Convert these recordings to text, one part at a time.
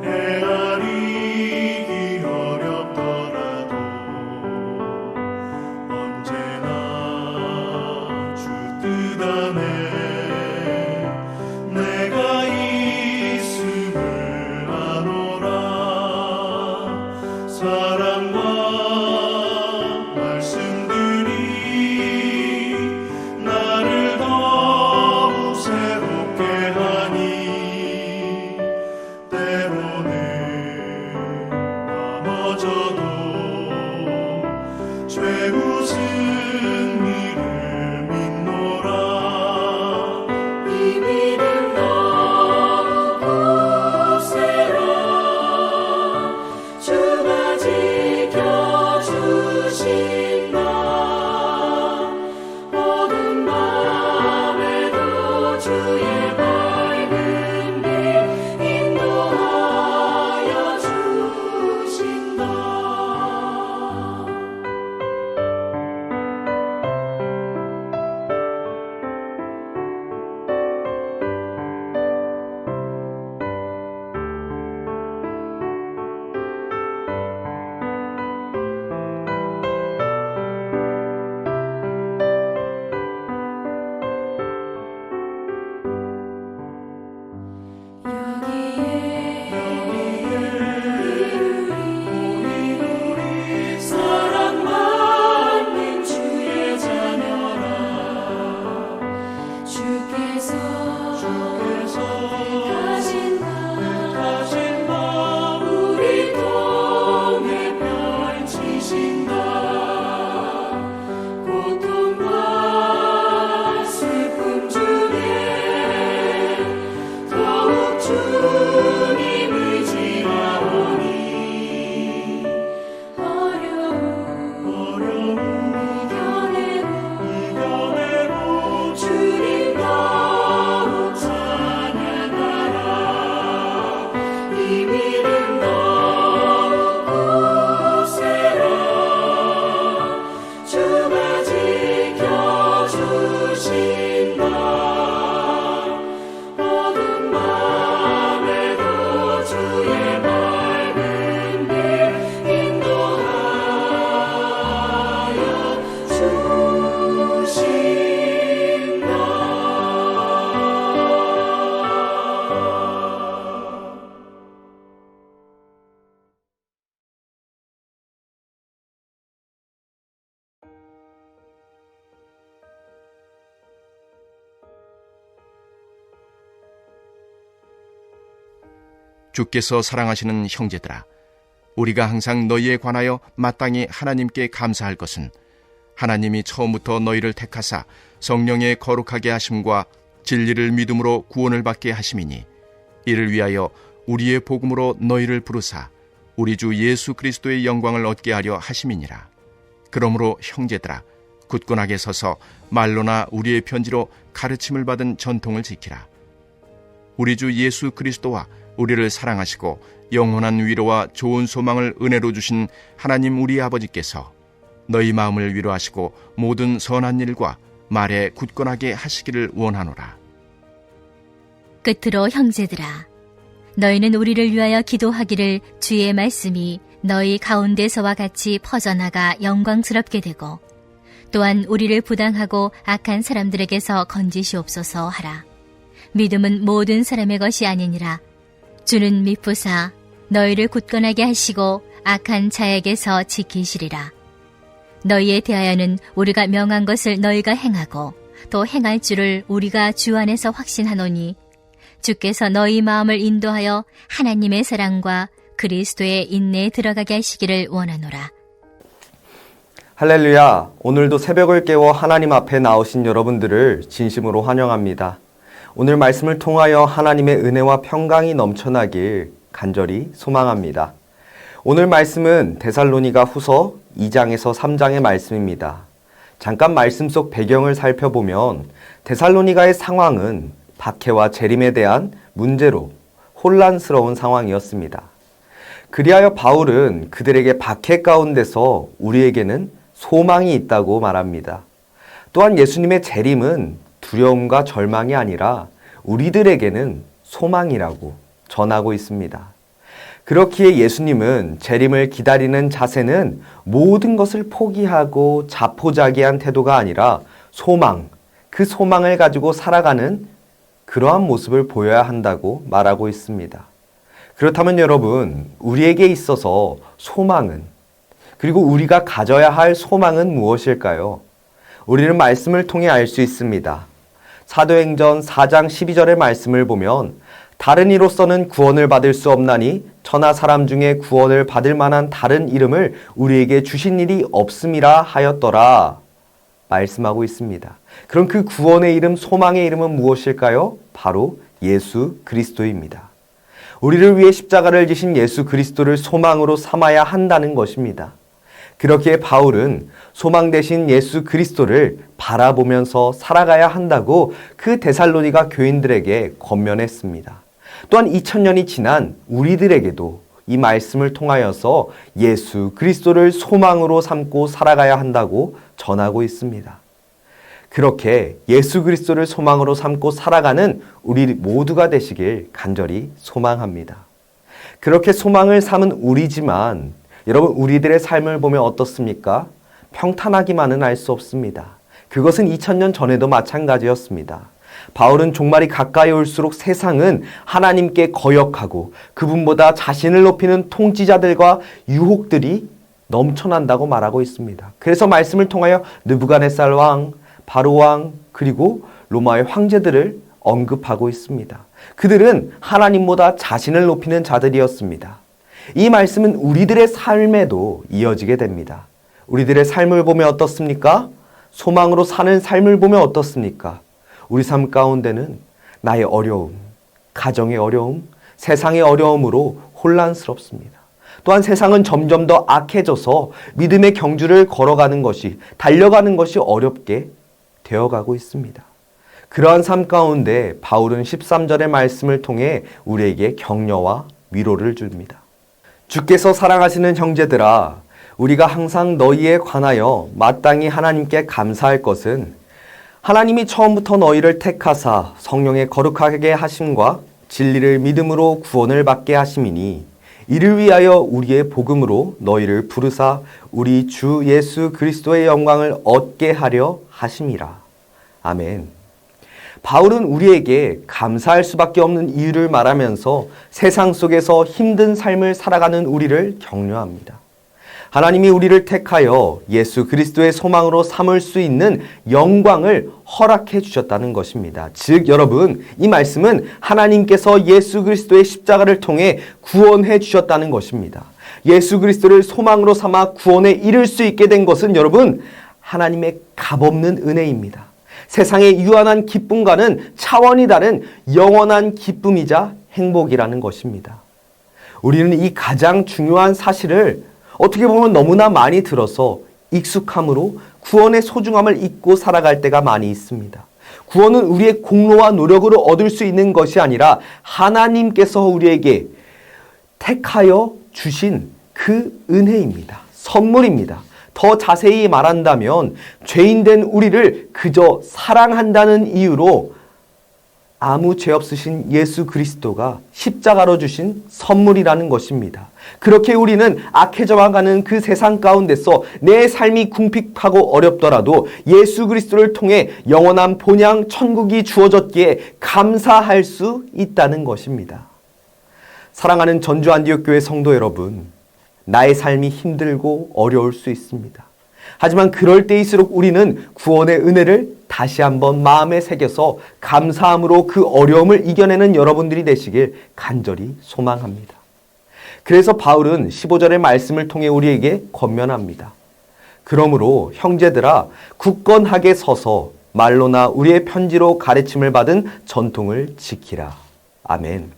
헤아리기 어렵더라도 언제나 주 뜻 안에 내가 있음을 아노라. 사랑과 말씀들이 나를 더욱 새롭게 하니 때로는 넘어져도 죄우승 이를 믿노라. 이 믿음 너무 굳세라. 주가 지켜주신다. 어두운 밤에도 주의 밝은 빛 인도하여 주신다. 여기에 사랑받는 주의 자녀라. 주께서 가신 바 우리 통해 펼치신다. 고통과 슬픔 중에 더욱 주님 의지하오니 어려움 이겨내고 주님 더욱 찬양하라. 이 믿음 더욱 굳세라. 주가 지켜주신다. 어두운 밤에도 주의 밝은 빛 인도하여 주신다. 주께서 사랑하시는 형제들아, 우리가 항상 너희에 관하여 마땅히 하나님께 감사할 것은 하나님이 처음부터 너희를 택하사 성령의 거룩하게 하심과 진리를 믿음으로 구원을 받게 하심이니, 이를 위하여 우리의 복음으로 너희를 부르사 우리 주 예수 그리스도의 영광을 얻게 하려 하심이니라. 그러므로 형제들아, 굳건하게 서서 말로나 우리의 편지로 가르침을 받은 전통을 지키라. 우리 주 예수 그리스도와 우리를 사랑하시고 영원한 위로와 좋은 소망을 은혜로 주신 하나님 우리 아버지께서 너희 마음을 위로하시고 모든 선한 일과 말에 굳건하게 하시기를 원하노라. 끝으로 형제들아, 너희는 우리를 위하여 기도하기를 주의 말씀이 너희 가운데서와 같이 퍼져나가 영광스럽게 되고 또한 우리를 부당하고 악한 사람들에게서 건지시옵소서 하라. 믿음은 모든 사람의 것이 아니니라. 주는 미쁘사 너희를 굳건하게 하시고 악한 자에게서 지키시리라. 너희에 대하여는 우리가 명한 것을 너희가 행하고 또 행할 줄을 우리가 주 안에서 확신하노니 주께서 너희 마음을 인도하여 하나님의 사랑과 그리스도의 인내에 들어가게 하시기를 원하노라. 할렐루야! 오늘도 새벽을 깨워 하나님 앞에 나오신 여러분들을 진심으로 환영합니다. 오늘 말씀을 통하여 하나님의 은혜와 평강이 넘쳐나길 간절히 소망합니다. 오늘 말씀은 데살로니가 후서 2장에서 3장의 말씀입니다. 잠깐 말씀 속 배경을 살펴보면 데살로니가의 상황은 박해와 재림에 대한 문제로 혼란스러운 상황이었습니다. 그리하여 바울은 그들에게 박해 가운데서 우리에게는 소망이 있다고 말합니다. 또한 예수님의 재림은 두려움과 절망이 아니라 우리들에게는 소망이라고 전하고 있습니다. 그렇기에 예수님은 재림을 기다리는 자세는 모든 것을 포기하고 자포자기한 태도가 아니라 소망, 그 소망을 가지고 살아가는 그러한 모습을 보여야 한다고 말하고 있습니다. 그렇다면 여러분, 우리에게 있어서 소망은, 그리고 우리가 가져야 할 소망은 무엇일까요? 우리는 말씀을 통해 알 수 있습니다. 사도행전 4장 12절의 말씀을 보면 다른 이로서는 구원을 받을 수 없나니 천하 사람 중에 구원을 받을 만한 다른 이름을 우리에게 주신 일이 없음이라 하였더라 말씀하고 있습니다. 그럼 그 구원의 이름, 소망의 이름은 무엇일까요? 바로 예수 그리스도입니다. 우리를 위해 십자가를 지신 예수 그리스도를 소망으로 삼아야 한다는 것입니다. 그렇기에 바울은 소망 대신 예수 그리스도를 바라보면서 살아가야 한다고 그 데살로니가 교인들에게 권면했습니다. 또한 2000년이 지난 우리들에게도 이 말씀을 통하여서 예수 그리스도를 소망으로 삼고 살아가야 한다고 전하고 있습니다. 그렇게 예수 그리스도를 소망으로 삼고 살아가는 우리 모두가 되시길 간절히 소망합니다. 그렇게 소망을 삼은 우리지만 여러분, 우리들의 삶을 보면 어떻습니까? 평탄하기만은 알 수 없습니다. 그것은 2000년 전에도 마찬가지였습니다. 바울은 종말이 가까이 올수록 세상은 하나님께 거역하고 그분보다 자신을 높이는 통치자들과 유혹들이 넘쳐난다고 말하고 있습니다. 그래서 말씀을 통하여 느부갓네살 왕, 바로 왕, 그리고 로마의 황제들을 언급하고 있습니다. 그들은 하나님보다 자신을 높이는 자들이었습니다. 이 말씀은 우리들의 삶에도 이어지게 됩니다. 우리들의 삶을 보면 어떻습니까? 소망으로 사는 삶을 보면 어떻습니까? 우리 삶 가운데는 나의 어려움, 가정의 어려움, 세상의 어려움으로 혼란스럽습니다. 또한 세상은 점점 더 악해져서 믿음의 경주를 걸어가는 것이, 달려가는 것이 어렵게 되어가고 있습니다. 그러한 삶 가운데 바울은 13절의 말씀을 통해 우리에게 격려와 위로를 줍니다. 주께서 사랑하시는 형제들아, 우리가 항상 너희에 관하여 마땅히 하나님께 감사할 것은 하나님이 처음부터 너희를 택하사 성령의 거룩하게 하심과 진리를 믿음으로 구원을 받게 하심이니 이를 위하여 우리의 복음으로 너희를 부르사 우리 주 예수 그리스도의 영광을 얻게 하려 하심이라. 아멘. 바울은 우리에게 감사할 수밖에 없는 이유를 말하면서 세상 속에서 힘든 삶을 살아가는 우리를 격려합니다. 하나님이 우리를 택하여 예수 그리스도의 소망으로 삼을 수 있는 영광을 허락해 주셨다는 것입니다. 즉 여러분, 이 말씀은 하나님께서 예수 그리스도의 십자가를 통해 구원해 주셨다는 것입니다. 예수 그리스도를 소망으로 삼아 구원에 이를 수 있게 된 것은 여러분, 하나님의 값없는 은혜입니다. 세상의 유한한 기쁨과는 차원이 다른 영원한 기쁨이자 행복이라는 것입니다. 우리는 이 가장 중요한 사실을 어떻게 보면 너무나 많이 들어서 익숙함으로 구원의 소중함을 잊고 살아갈 때가 많이 있습니다. 구원은 우리의 공로와 노력으로 얻을 수 있는 것이 아니라 하나님께서 우리에게 택하여 주신 그 은혜입니다. 선물입니다. 더 자세히 말한다면 죄인된 우리를 그저 사랑한다는 이유로 아무 죄 없으신 예수 그리스도가 십자가로 주신 선물이라는 것입니다. 그렇게 우리는 악해져가는 그 세상 가운데서 내 삶이 궁핍하고 어렵더라도 예수 그리스도를 통해 영원한 본향 천국이 주어졌기에 감사할 수 있다는 것입니다. 사랑하는 전주 안디옥 교회 성도 여러분, 나의 삶이 힘들고 어려울 수 있습니다. 하지만 그럴 때일수록 우리는 구원의 은혜를 다시 한번 마음에 새겨서 감사함으로 그 어려움을 이겨내는 여러분들이 되시길 간절히 소망합니다. 그래서 바울은 15절의 말씀을 통해 우리에게 권면합니다. 그러므로 형제들아, 굳건하게 서서 말로나 우리의 편지로 가르침을 받은 전통을 지키라. 아멘.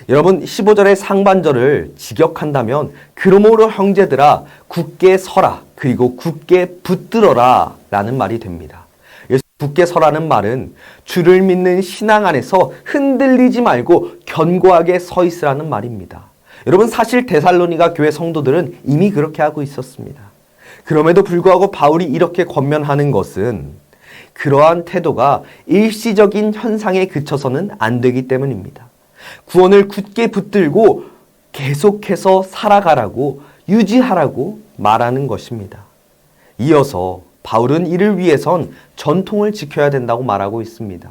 여러분, 15절의 상반절을 직역한다면 그러므로 형제들아 굳게 서라, 그리고 굳게 붙들어라 라는 말이 됩니다. 굳게 서라는 말은 주를 믿는 신앙 안에서 흔들리지 말고 견고하게 서 있으라는 말입니다. 여러분, 사실 데살로니가 교회 성도들은 이미 그렇게 하고 있었습니다. 그럼에도 불구하고 바울이 이렇게 권면하는 것은 그러한 태도가 일시적인 현상에 그쳐서는 안 되기 때문입니다. 구원을 굳게 붙들고 계속해서 살아가라고, 유지하라고 말하는 것입니다. 이어서 바울은 이를 위해선 전통을 지켜야 된다고 말하고 있습니다.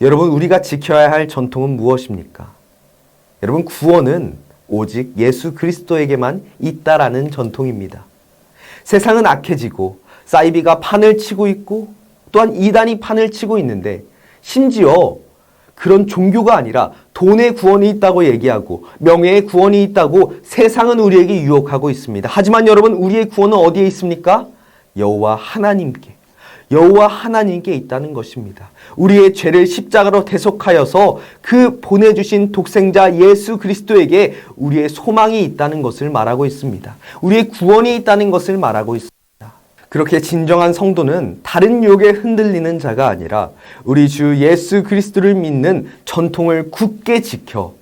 여러분, 우리가 지켜야 할 전통은 무엇입니까? 여러분, 구원은 오직 예수 그리스도에게만 있다라는 전통입니다. 세상은 악해지고 사이비가 판을 치고 있고 또한 이단이 판을 치고 있는데, 심지어 그런 종교가 아니라 돈의 구원이 있다고 얘기하고 명예의 구원이 있다고 세상은 우리에게 유혹하고 있습니다. 하지만 여러분, 우리의 구원은 어디에 있습니까? 여호와 하나님께 있다는 것입니다. 우리의 죄를 십자가로 대속하여서 그 보내주신 독생자 예수 그리스도에게 우리의 소망이 있다는 것을 말하고 있습니다. 우리의 구원이 있다는 것을 말하고 있습니다. 그렇게 진정한 성도는 다른 유혹에 흔들리는 자가 아니라 우리 주 예수 그리스도를 믿는 전통을 굳게 지켜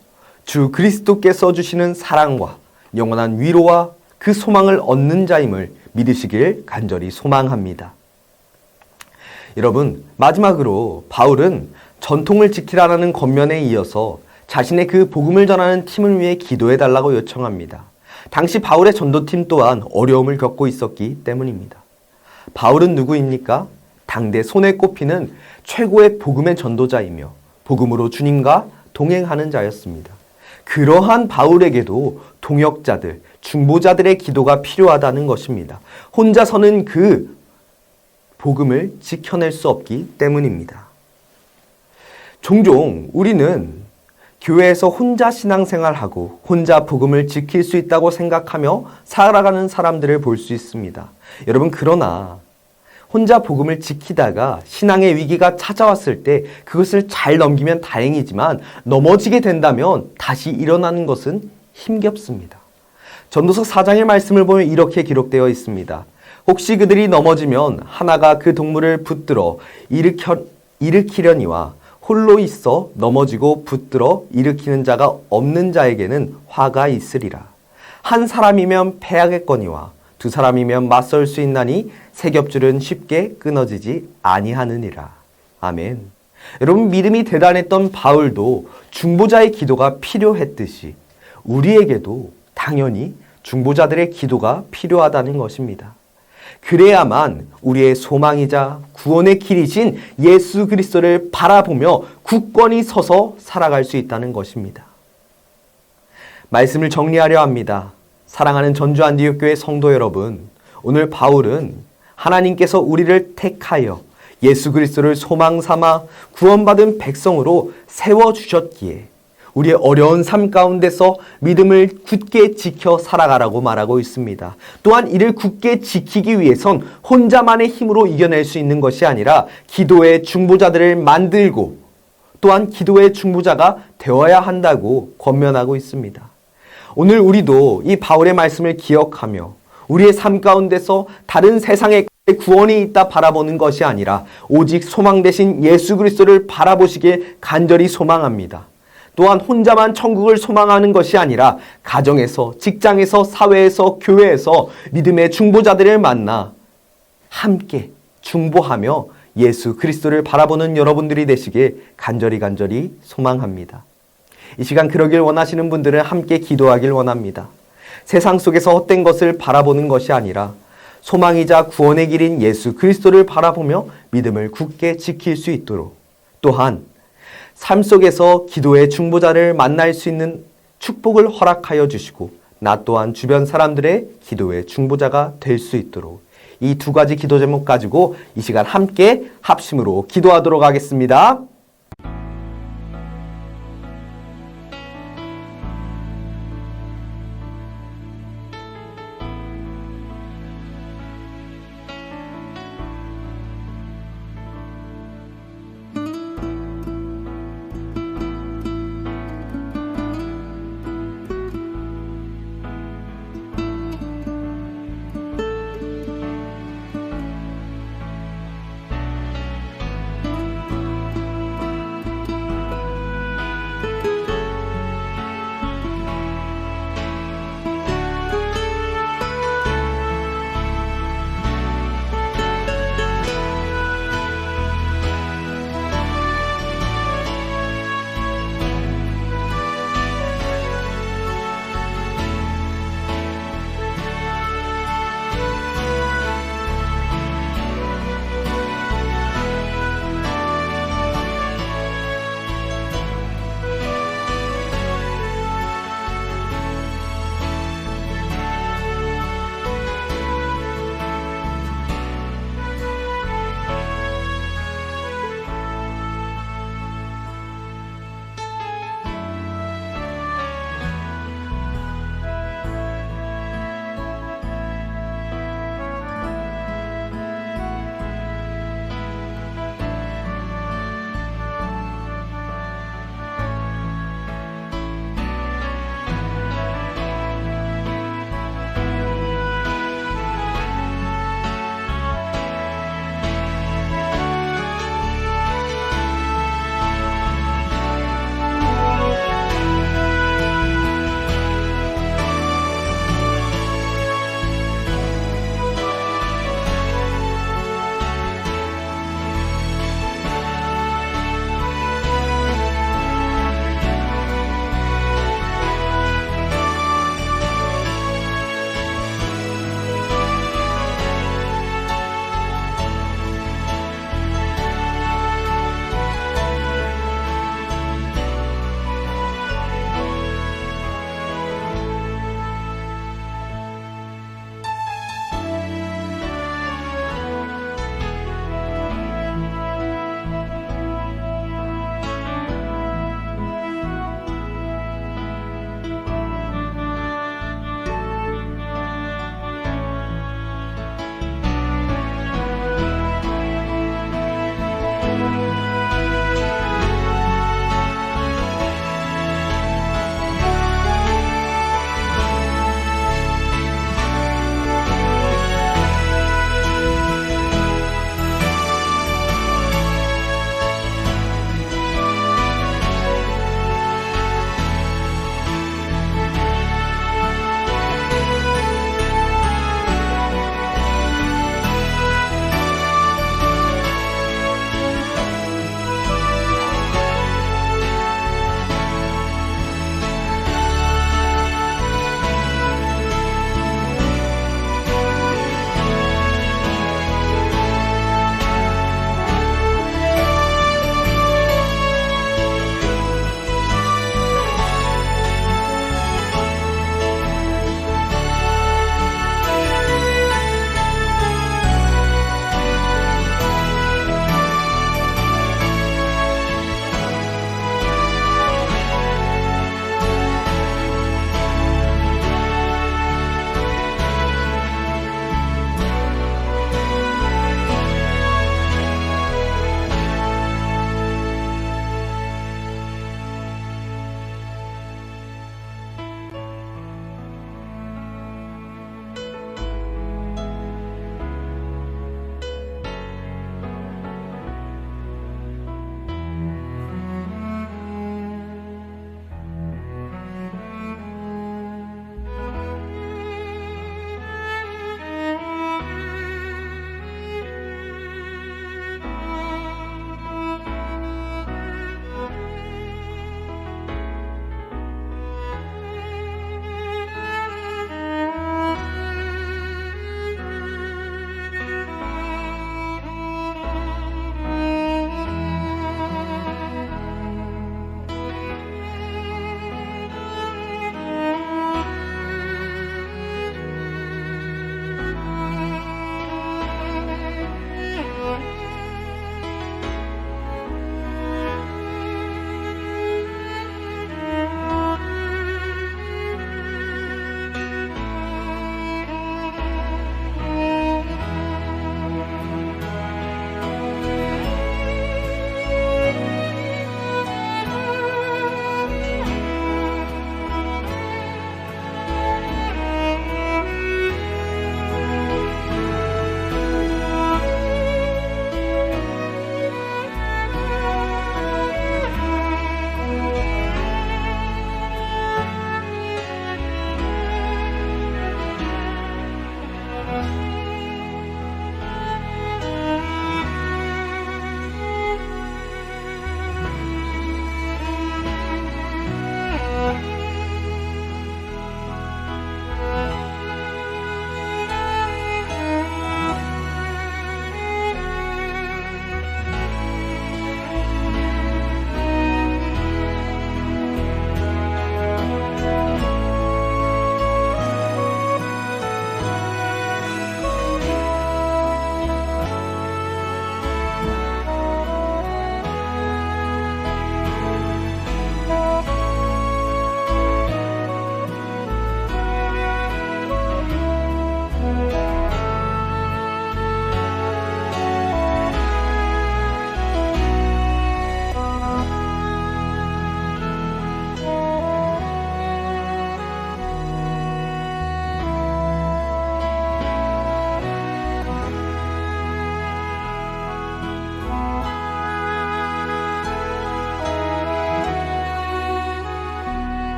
주 그리스도께서 주시는 사랑과 영원한 위로와 그 소망을 얻는 자임을 믿으시길 간절히 소망합니다. 여러분, 마지막으로 바울은 전통을 지키라는 권면에 이어서 자신의 그 복음을 전하는 팀을 위해 기도해 달라고 요청합니다. 당시 바울의 전도팀 또한 어려움을 겪고 있었기 때문입니다. 바울은 누구입니까? 당대 손에 꼽히는 최고의 복음의 전도자이며 복음으로 주님과 동행하는 자였습니다. 그러한 바울에게도 동역자들, 중보자들의 기도가 필요하다는 것입니다. 혼자서는 그 복음을 지켜낼 수 없기 때문입니다. 종종 우리는 교회에서 혼자 신앙생활하고 혼자 복음을 지킬 수 있다고 생각하며 살아가는 사람들을 볼 수 있습니다. 여러분, 그러나 혼자 복음을 지키다가 신앙의 위기가 찾아왔을 때 그것을 잘 넘기면 다행이지만 넘어지게 된다면 다시 일어나는 것은 힘겹습니다. 전도서 4장의 말씀을 보면 이렇게 기록되어 있습니다. 혹시 그들이 넘어지면 하나가 그 동물을 붙들어 일으키려니와 홀로 있어 넘어지고 붙들어 일으키는 자가 없는 자에게는 화가 있으리라. 한 사람이면 패하겠거니와 두 사람이면 맞설 수 있나니 세 겹줄은 쉽게 끊어지지 아니하느니라. 아멘. 여러분, 믿음이 대단했던 바울도 중보자의 기도가 필요했듯이 우리에게도 당연히 중보자들의 기도가 필요하다는 것입니다. 그래야만 우리의 소망이자 구원의 길이신 예수 그리스도를 바라보며 굳건히 서서 살아갈 수 있다는 것입니다. 말씀을 정리하려 합니다. 사랑하는 전주 안디옥교회 성도 여러분, 오늘 바울은 하나님께서 우리를 택하여 예수 그리스도를 소망 삼아 구원받은 백성으로 세워주셨기에 우리의 어려운 삶 가운데서 믿음을 굳게 지켜 살아가라고 말하고 있습니다. 또한 이를 굳게 지키기 위해선 혼자만의 힘으로 이겨낼 수 있는 것이 아니라 기도의 중보자들을 만들고 또한 기도의 중보자가 되어야 한다고 권면하고 있습니다. 오늘 우리도 이 바울의 말씀을 기억하며 우리의 삶 가운데서 다른 세상의 구원이 있다 바라보는 것이 아니라 오직 소망 되신 예수 그리스도를 바라보시길 간절히 소망합니다. 또한 혼자만 천국을 소망하는 것이 아니라 가정에서, 직장에서, 사회에서, 교회에서 믿음의 중보자들을 만나 함께 중보하며 예수 그리스도를 바라보는 여러분들이 되시길 간절히 소망합니다. 이 시간 그러길 원하시는 분들은 함께 기도하길 원합니다. 세상 속에서 헛된 것을 바라보는 것이 아니라 소망이자 구원의 길인 예수 그리스도를 바라보며 믿음을 굳게 지킬 수 있도록, 또한 삶 속에서 기도의 중보자를 만날 수 있는 축복을 허락하여 주시고 나 또한 주변 사람들의 기도의 중보자가 될 수 있도록 이 두 가지 기도 제목 가지고 이 시간 함께 합심으로 기도하도록 하겠습니다.